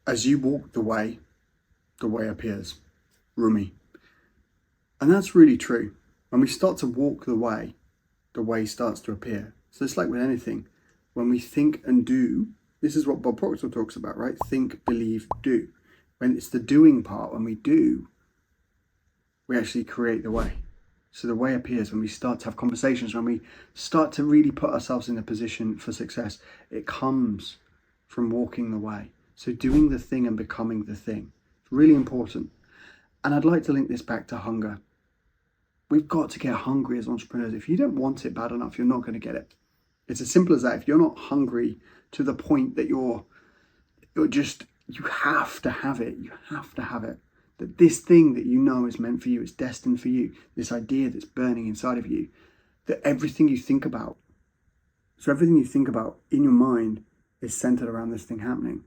As you walk the way appears. Rumi. And that's really true. When we start to walk the way starts to appear. So it's like with anything. When we think and do, this is what Bob Proctor talks about, right? Think, believe, do. When it's the doing part, when we do, we actually create the way. So the way appears when we start to have conversations, when we start to really put ourselves in a position for success. It comes from walking the way. So doing the thing and becoming the thing. It's really important. And I'd like to link this back to hunger. We've got to get hungry as entrepreneurs. If you don't want it bad enough, you're not going to get it. It's as simple as that. If you're not hungry to the point that you have to have it. You have to have it. That this thing that you know is meant for you, is destined for you, this idea that's burning inside of you, that everything you think about in your mind is centered around this thing happening.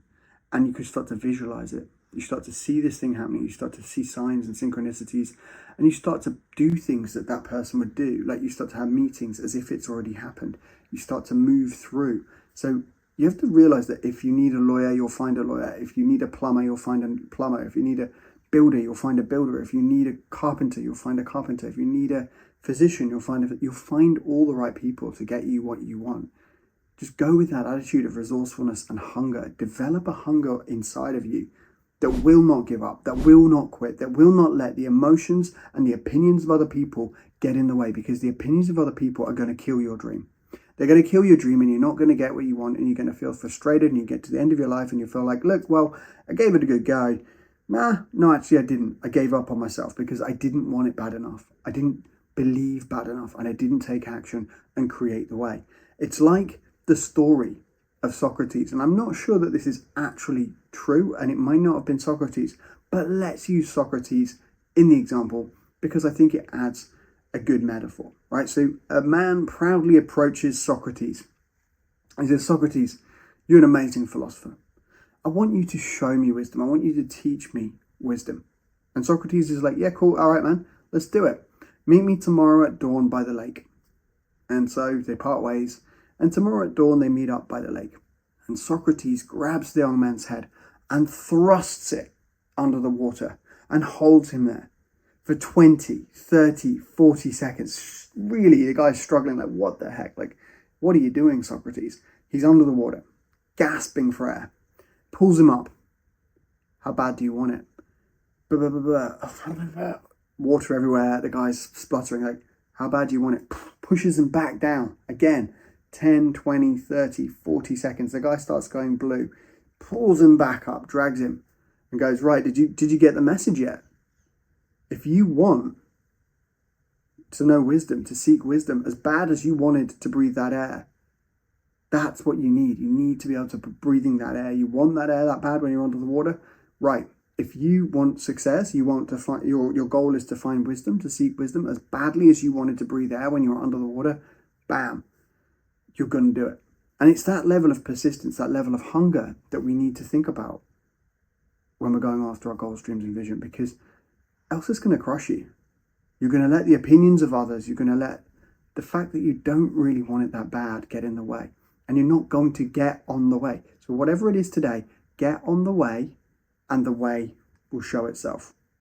And you can start to visualize it. You start to see this thing happening. You start to see signs and synchronicities, and you start to do things that person would do. Like you start to have meetings as if it's already happened. You start to move through. So you have to realize that if you need a lawyer, you'll find a lawyer. If you need a plumber, you'll find a plumber. If you need a builder, you'll find a builder. If you need a carpenter, you'll find a carpenter. If you need a physician, you'll find all the right people to get you what you want. Just go with that attitude of resourcefulness and hunger. Develop a hunger inside of you that will not give up, that will not quit, that will not let the emotions and the opinions of other people get in the way, because the opinions of other people are going to kill your dream. They're going to kill your dream, and you're not going to get what you want, and you're going to feel frustrated, and you get to the end of your life and you feel like, look, well, I gave it a good go. No, actually I didn't. I gave up on myself because I didn't want it bad enough. I didn't believe bad enough, and I didn't take action and create the way. It's like the story of Socrates, and I'm not sure that this is actually true, and it might not have been Socrates, but let's use Socrates in the example because I think it adds a good metaphor, right? So a man proudly approaches Socrates. He says, Socrates, you're an amazing philosopher. I want you to show me wisdom. I want you to teach me wisdom. And Socrates is like, yeah, cool. All right, man, let's do it. Meet me tomorrow at dawn by the lake. And so they part ways. And tomorrow at dawn, they meet up by the lake. And Socrates grabs the young man's head and thrusts it under the water and holds him there for 20, 30, 40 seconds. Really, the guy's struggling like, what the heck? Like, what are you doing, Socrates? He's under the water, gasping for air. Pulls him up. How bad do you want it? Water everywhere. The guy's spluttering like, how bad do you want it? Pushes him back down again. 10, 20, 30, 40 seconds. The guy starts going blue, pulls him back up, drags him, and goes, right, did you get the message yet? If you want to know wisdom, to seek wisdom, as bad as you wanted to breathe that air, that's what you need. You need to be able to be breathing that air. You want that air that bad when you're under the water? Right. If you want success, you want to find your goal is to find wisdom, to seek wisdom as badly as you wanted to breathe air when you were under the water, bam. You're going to do it. And it's that level of persistence, that level of hunger that we need to think about when we're going after our goals, dreams, and vision, because else it's going to crush you. You're going to let the opinions of others, you're going to let the fact that you don't really want it that bad get in the way. And you're not going to get on the way. So whatever it is today, get on the way, and the way will show itself.